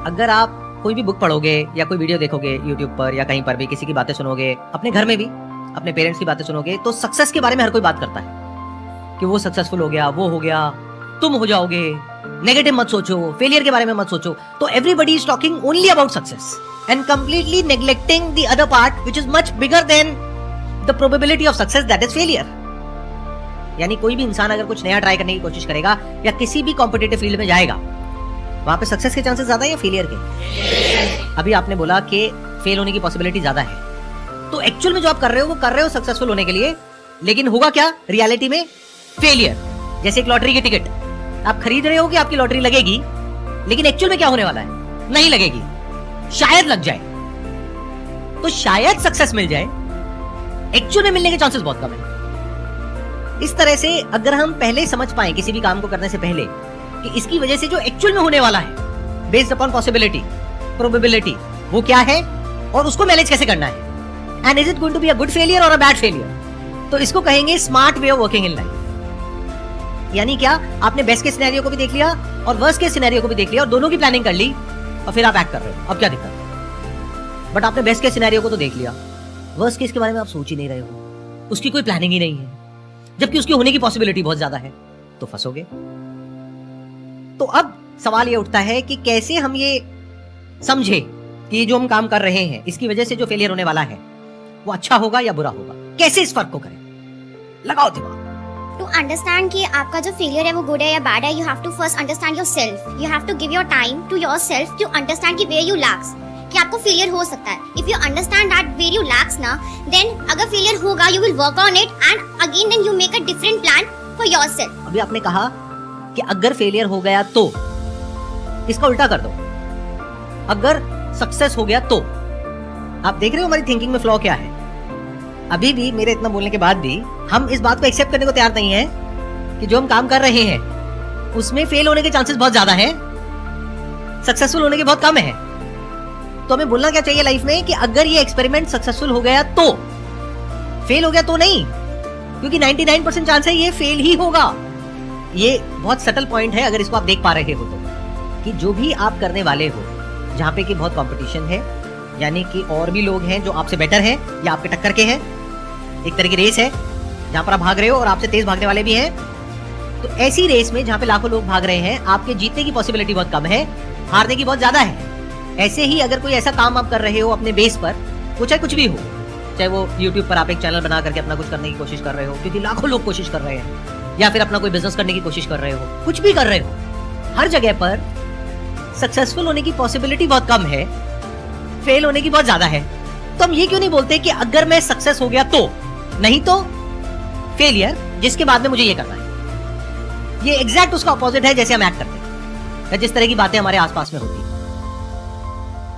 अगर आप कोई भी बुक पढ़ोगे या कोई वीडियो देखोगे यूट्यूब पर या कहीं पर भी, किसी की बातें सुनोगे, अपने घर में भी अपने पेरेंट्स की बातें सुनोगे, तो सक्सेस के बारे में हर कोई बात करता है कि वो सक्सेसफुल हो गया, वो हो गया, तुम हो जाओगे, नेगेटिव मत सोचो, फेलियर के बारे में मत सोचो। तो everybody is talking only about success and completely neglecting the other part which is much bigger than the probability of success, that is failure. यानी कोई भी इंसान अगर कुछ नया ट्राई करने की कोशिश करेगा या किसी भी कॉम्पिटिटिव फील्ड में जाएगा, वहां पे सक्सेस के चांसेस ज्यादा है या फेलियर के? अभी आपने बोला कि फेल होने की पॉसिबिलिटी ज्यादा है, तो एक्चुअल में जो आप कर रहे हो वो कर रहे हो सक्सेसफुल होने के लिए, लेकिन होगा क्या रियलिटी में? फेलियर। जैसे एक लॉटरी की टिकट आप खरीद रहे हो कि आपकी लॉटरी लगेगी, लेकिन एक्चुअल में क्या होने वाला है? नहीं लगेगी, शायद लग जाए, तो शायद सक्सेस मिल जाए, एक्चुअल में मिलने के चांसेस बहुत कम है। इस तरह से अगर हम पहले समझ पाए किसी भी काम को करने से पहले कि इसकी वजह से जो एक्चुअल में होने वाला है, बेस्ड अपॉन पॉसिबिलिटी, प्रोबेबिलिटी, वो क्या है और उसको मैनेज कैसे करना है, and is it going to be a good failure और अ बैड फेलियर, तो इसको कहेंगे smart way of working in life. यानी क्या, आपने बेस्ट के सिनेरियो को भी देख लिया और वर्स्ट के सिनेरियो को भी देख लिया और दोनों की प्लानिंग कर ली और फिर आप एक्ट कर रहे हो, अब क्या दिक्कत है? बट आपने बेस्ट के सिनेरियो को तो देख लिया, वर्स्ट केस के बारे में आप सोच ही नहीं रहे हो, उसकी कोई प्लानिंग ही नहीं है, जबकि उसकी होने की पॉसिबिलिटी बहुत ज्यादा है, तो फंसोगे। तो अब सवाल ये उठता है कि कैसे हम ये समझे कि जो हम काम कर रहे हैं इसकी वजह से जो फेलियर होने वाला है वो अच्छा होगा या बुरा होगा, कैसे इस फर्क को करें? लगाओ दिमाग। टू अंडरस्टैंड कि आपका जो फेलियर है वो गुड है या बैड है, you have to first understand yourself. You have to give your time to yourself to understand कि वेयर यू लैक्स, कि आपको फेलियर हो सकता है। If you understand that where you lacks ना, देन अगर फेलियर होगा you will work on it and again then you make a different plan for yourself. अभी आपने कहा कि अगर फेलियर हो गया तो, इसका उल्टा कर दो, अगर सक्सेस हो गया तो। आप देख रहे हो हमारी थिंकिंग में फ्लॉ क्या है? अभी भी मेरे इतना बोलने के बाद भी हम इस बात को एक्सेप्ट करने को तैयार नहीं है कि जो हम काम कर रहे हैं उसमें फेल होने के चांसेस बहुत ज्यादा हैं, सक्सेसफुल होने के बहुत कम है। तो हमें बोलना क्या चाहिए लाइफ में कि अगर ये एक्सपेरिमेंट सक्सेसफुल हो गया तो, फेल हो गया तो नहीं, क्योंकि 99% चांस है ये फेल ही होगा। ये बहुत सटल पॉइंट है अगर इसको आप देख पा रहे हो तो, कि जो भी आप करने वाले हो जहाँ पे कि बहुत कंपटीशन है, यानी कि और भी लोग हैं जो आपसे बेटर हैं या आपके टक्कर के हैं, एक तरह की रेस है जहाँ पर आप भाग रहे हो और आपसे तेज भागने वाले भी हैं, तो ऐसी रेस में जहाँ पे लाखों लोग भाग रहे हैं, आपके जीतने की पॉसिबिलिटी बहुत कम है, हारने की बहुत ज्यादा है। ऐसे ही अगर कोई ऐसा काम आप कर रहे हो अपने बेस पर, वो चाहे कुछ भी हो, चाहे वो यूट्यूब पर आप एक चैनल बना करके अपना कुछ करने की कोशिश कर रहे हो क्योंकि लाखों लोग कोशिश कर रहे हैं, या फिर अपना कोई बिजनेस करने की कोशिश कर रहे हो, कुछ भी कर रहे हो, हर जगह पर सक्सेसफुल होने की पॉसिबिलिटी बहुत कम है, फेल होने की बहुत ज्यादा है। तो हम ये क्यों नहीं बोलते कि अगर मैं सक्सेस हो गया तो, नहीं तो फेलियर, जिसके बाद में मुझे ये करना है। ये एग्जैक्ट उसका अपोजिट है जैसे हम एक्ट करते हैं या जिस तरह की बातें हमारे आसपास में होती है,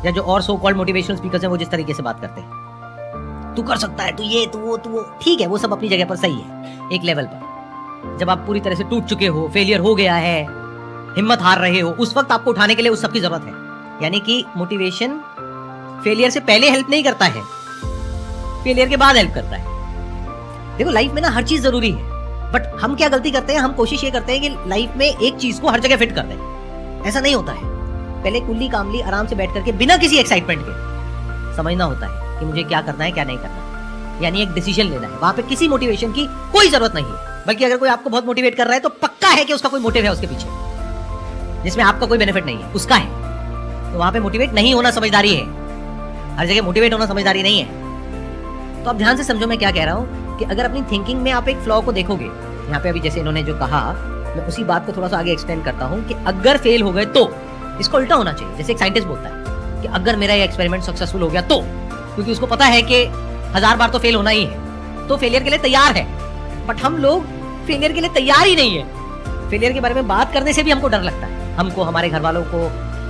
या जो और सो कॉल्ड मोटिवेशनल स्पीकर्स हैं वो जिस तरीके से बात करते हैं, तू कर सकता है, तू ये, तू वो, ठीक है, वो सब अपनी जगह पर सही है एक लेवल पर। जब आप पूरी तरह से टूट चुके हो, फेलियर हो गया है, हिम्मत हार रहे हो, उस वक्त आपको उठाने के लिए उस सब की जरूरत है। यानी कि मोटिवेशन फेलियर से पहले हेल्प नहीं करता है, फेलियर के बाद हेल्प करता है। देखो लाइफ में ना हर चीज जरूरी है, बट हम क्या गलती करते हैं, हम कोशिश ये करते हैं कि लाइफ में एक चीज को हर जगह फिट कर दें। ऐसा नहीं होता है। पहले कुल्ली कामली आराम से बैठ करके बिना किसी एक्साइटमेंट के समझना होता है कि मुझे क्या करना है क्या नहीं करना है, यानी एक डिसीजन लेना है। वहां पे किसी मोटिवेशन की कोई जरूरत नहीं है, बल्कि अगर कोई आपको बहुत मोटिवेट कर रहा है तो पक्का है कि उसका कोई मोटिव है उसके पीछे, जिसमें आपका कोई बेनिफिट नहीं है, उसका है। तो वहां पे मोटिवेट नहीं होना समझदारी है, हर जगह मोटिवेट होना समझदारी नहीं है। तो आप ध्यान से समझो मैं क्या कह रहा हूं कि अगर अपनी थिंकिंग में आप एक फ्लॉ को देखोगे, यहाँ पे अभी जैसे इन्होंने जो कहा, मैं उसी बात को थोड़ा सा आगे एक्सटेंड करता हूं कि अगर फेल हो गए तो, इसको उल्टा होना चाहिए। जैसे एक साइंटिस्ट बोलता है कि अगर मेरा ये एक्सपेरिमेंट सक्सेसफुल हो गया तो, क्योंकि उसको पता है कि 1000 बार तो फेल होना ही है, तो फेलियर के लिए तैयार है। बट हम लोग फेलियर के लिए तैयार ही नहीं है। फेलियर के बारे में बात करने से भी हमको डर लगता है, हमको, हमारे घर वालों को,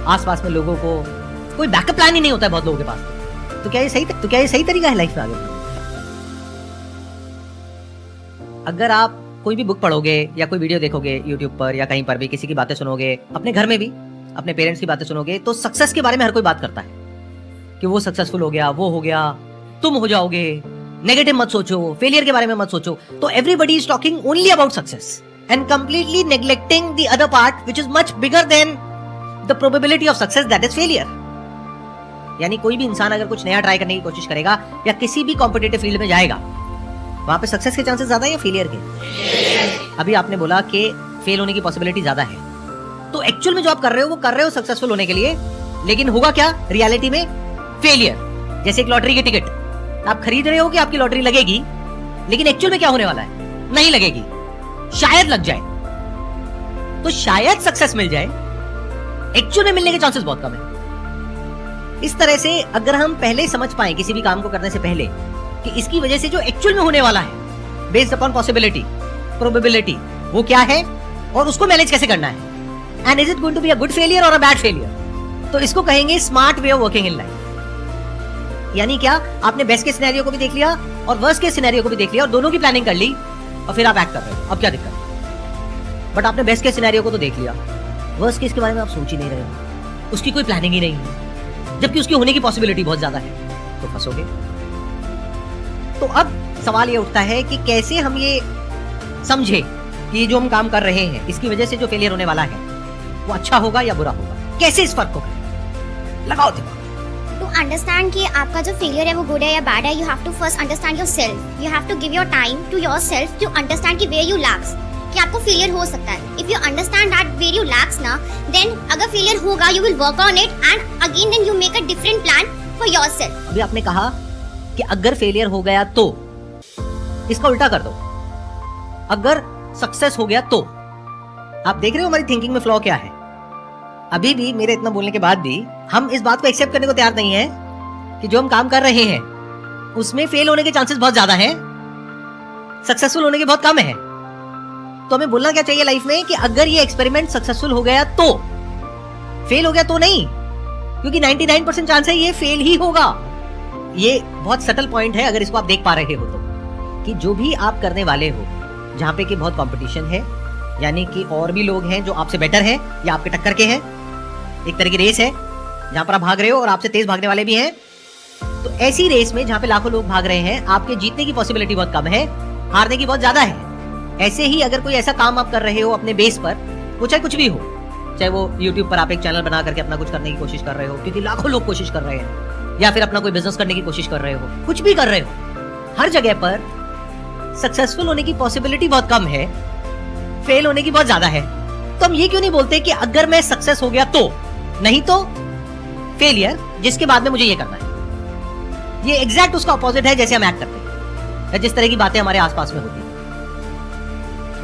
आसपास में लोगों को कोई बैकअप प्लान ही नहीं होता है बहुत लोगों के पास। तो क्या ये सही तरीका है लाइफ में आगे? अगर आप कोई भी बुक पढ़ोगे या कोई वीडियो देखोगे यूट्यूब पर या कहीं पर भी, किसी की बातें सुनोगे, अपने घर में भी अपने पेरेंट्स की बातें सुनोगे, तो सक्सेस के बारे में हर कोई बात करता है कि वो सक्सेसफुल हो गया, वो हो गया, तुम हो जाओगे, नेगेटिव मत सोचो, फेलियर के बारे में मत सोचो। तो everybody is talking only about success and completely neglecting the other part which is much bigger than the probability of success that is failure. यानी कोई भी इंसान अगर कुछ नया ट्राई करने की कोशिश करेगा या किसी भी कॉम्पिटिटिव फील्ड में जाएगा, वहां पे सक्सेस के चांसेस ज्यादा है या फेलियर के? अभी आपने बोला कि फेल होने की पॉसिबिलिटी ज्यादा है, तो एक्चुअल में जो आप कर रहे हो वो कर रहे हो सक्सेसफुल होने के लिए, लेकिन होगा क्या रियलिटी में? फेलियर। जैसे एक लॉटरी की टिकट आप खरीद रहे हो कि आपकी लॉटरी लगेगी, लेकिन एक्चुअल में क्या होने वाला है? नहीं लगेगी, शायद लग जाए। तो शायद सक्सेस मिल जाए, एक्चुअल में मिलने के चांसेस बहुत कम है। इस तरह से अगर हम पहले समझ पाए किसी भी काम को करने से पहले कि इसकी वजह से जो एक्चुअल में होने वाला है, बेस्ड अपॉन पॉसिबिलिटी, प्रोबेबिलिटी, वो क्या है और उसको मैनेज कैसे करना है, and is it going to be a good failure और अ बैड फेलियर, तो इसको कहेंगे smart way of working in life. यानी क्या, आपने बेस्ट के सिनेरियो को भी देख लिया और वर्स्ट के सिनेरियो को भी देख लिया और दोनों की प्लानिंग कर ली और फिर आप एक्ट कर रहे हो। अब क्या दिक्कत है? बट आपने बेस्ट के सिनेरियो को तो देख लिया, वर्स्ट केस के बारे में आप सोच ही नहीं रहे हो, उसकी कोई प्लानिंग ही नहीं है, जबकि उसकी होने की पॉसिबिलिटी बहुत ज्यादा है, तो फंसोगे। तो अब सवाल ये उठता है कि कैसे हम ये समझे कि जो हम काम कर रहे हैं इसकी वजह से जो फेलियर होने वाला है वो अच्छा होगा या बुरा होगा, कैसे इस फर्क को करें? लगाओ दिमाग। टू अंडरस्टैंड कि आपका जो फेलियर है वो गुड है या बैड है, you have to first understand yourself. You have to give your time to yourself to understand कि वेयर यू लैक्स, कि आपको फेलियर हो सकता है। If you understand that where you lacks ना, देन अगर फेलियर होगा you will work on it and again then you make a different plan for yourself. अभी आपने कहा कि अगर फेलियर हो गया तो, इसका उल्टा कर दो, अगर सक्सेस हो गया तो। आप देख रहे हो हमारी थिंकिंग में फ्लॉ क्या है? अभी भी मेरे इतना बोलने के बाद भी हम इस बात को एक्सेप्ट करने को तैयार नहीं है कि जो हम काम कर रहे हैं उसमें फेल होने के चांसेस बहुत ज्यादा हैं, सक्सेसफुल होने के बहुत कम है। तो हमें बोलना क्या चाहिए लाइफ में कि अगर ये एक्सपेरिमेंट सक्सेसफुल हो गया तो, फेल हो गया तो नहीं, क्योंकि 99% चांस है ये फेल ही होगा। ये बहुत सटल पॉइंट है अगर इसको आप देख पा रहे हो तो, कि जो भी आप करने वाले हो जहां पे कि बहुत कंपटीशन है, यानी कि और भी लोग हैं जो आपसे बेटर हैं या आपके टक्कर के हैं, एक तरह की रेस है जहां पर आप भाग रहे हो और आपसे तेज भागने वाले भी हैं, तो ऐसी रेस में जहां पे लाखों लोग भाग रहे हैं आपके जीतने की पॉसिबिलिटी बहुत कम है, हारने की बहुत ज्यादा है। ऐसे ही अगर कोई ऐसा काम आप कर रहे हो अपने बेस पर, वो चाहे कुछ भी हो, चाहे वो YouTube पर आप एक चैनल बना करके अपना कुछ करने की कोशिश कर रहे हो क्योंकि लाखों लोग कोशिश कर रहे हैं, या फिर अपना कोई बिजनेस करने की कोशिश कर रहे हो, कुछ भी कर रहे हो, हर जगह पर सक्सेसफुल होने की पॉसिबिलिटी बहुत कम है, फेल होने की बहुत ज्यादा है। तो हम ये क्यों नहीं बोलते कि अगर मैं सक्सेस हो गया तो, नहीं तो फेलियर, जिसके बाद में मुझे ये करना है। ये एग्जैक्ट उसका अपोजिट है जैसे हम एक्ट करते हैं, या जिस तरह की बातें हमारे आसपास में होती हैं,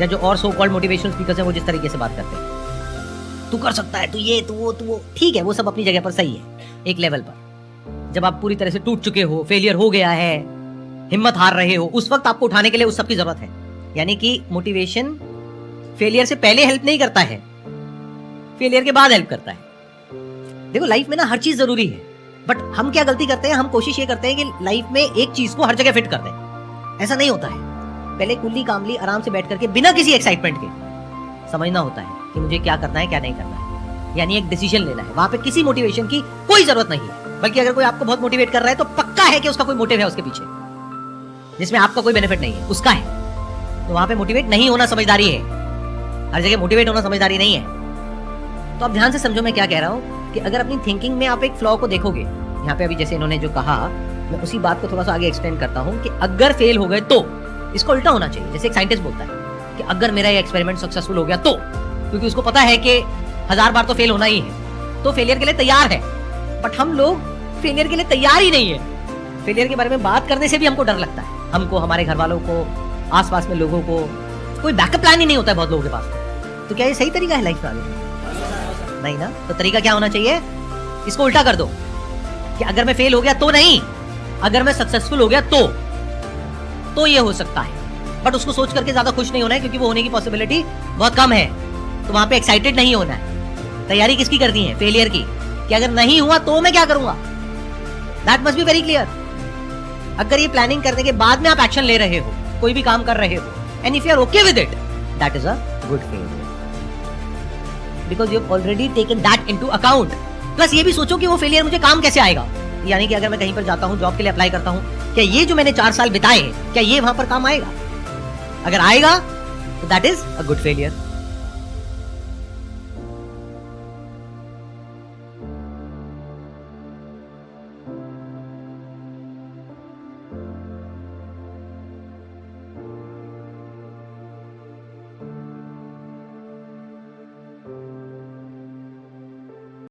या जो और सो कॉल्ड मोटिवेशनल स्पीकर्स हैं वो जिस तरीके से बात करते हैं, तू कर सकता है, तू ये, तू वो, ठीक है, वो सब अपनी जगह पर सही है एक लेवल पर। जब आप पूरी तरह से टूट चुके हो, फेलियर हो गया है, हिम्मत हार रहे हो, उस वक्त आपको उठाने के लिए उस सब की जरूरत है। यानी कि मोटिवेशन फेलियर से पहले हेल्प नहीं करता है, फेलियर के बाद हेल्प करता है। देखो लाइफ में ना हर चीज जरूरी है, बट हम क्या गलती करते हैं, हम कोशिश ये करते हैं कि लाइफ में एक चीज को हर जगह फिट कर दें। ऐसा नहीं होता है। पहले कुल्ली कामली आराम से बैठ करके बिना किसी एक्साइटमेंट के समझना होता है कि मुझे क्या करना है क्या नहीं करना है, यानी एक डिसीजन लेना है। वहां पे किसी मोटिवेशन की कोई जरूरत नहीं है, बल्कि अगर कोई आपको बहुत मोटिवेट कर रहा है तो पक्का है कि उसका कोई मोटिव है उसके पीछे, जिसमें आपका कोई बेनिफिट नहीं है, उसका है। तो वहां पे मोटिवेट नहीं होना समझदारी है, हर जगह मोटिवेट होना समझदारी नहीं है। तो आप ध्यान से समझो मैं क्या कह रहा हूँ कि अगर अपनी थिंकिंग में आप एक फ्लॉ को देखोगे, यहाँ पे अभी जैसे इन्होंने जो कहा, मैं उसी बात को थोड़ा सा आगे एक्सटेंड करता हूँ कि अगर फेल हो गए तो, इसको उल्टा होना चाहिए। जैसे एक साइंटिस्ट बोलता है कि अगर मेरा ये एक्सपेरिमेंट सक्सेसफुल हो गया तो, क्योंकि उसको पता है कि 1000 बार तो फेल होना ही है, तो फेलियर के लिए तैयार है। बट हम लोग फेलियर के लिए तैयार ही नहीं है। फेलियर के बारे में बात करने से भी हमको डर लगता है, हमको, हमारे घर वालों को, आसपास में लोगों को, कोई बैकअप प्लान ही नहीं होता है बहुत लोगों के पास। तो क्या ये सही तरीका है लाइफ में आगे? नहीं ना। तो तरीका क्या होना चाहिए? इसको उल्टा कर दो कि अगर मैं फेल हो गया तो नहीं, अगर मैं सक्सेसफुल हो गया तो ये हो सकता है। बट उसको सोच करके ज्यादा खुश नहीं होना है, क्योंकि वो होने की पॉसिबिलिटी बहुत कम है। तो वहां पे एक्साइटेड नहीं होना है। तैयारी किसकी करनी है? फेलियर की, कि अगर नहीं हुआ तो मैं क्या करूंगा। That must be very clear. अगर ये प्लानिंग करने के बाद में आप एक्शन ले रहे हो, कोई भी काम कर रहे हो, and if you are okay with it, that is a good failure, because you have already taken that into account. Plus ये भी सोचो कि वो फेलियर मुझे काम कैसे आएगा। यानी कि अगर मैं कहीं पर जाता हूँ, जॉब के लिए अप्लाई करता हूँ, क्या ये जो मैंने 4 साल बिताए, क्या ये वहां पर काम आएगा? अगर आएगा तो that is a good failure.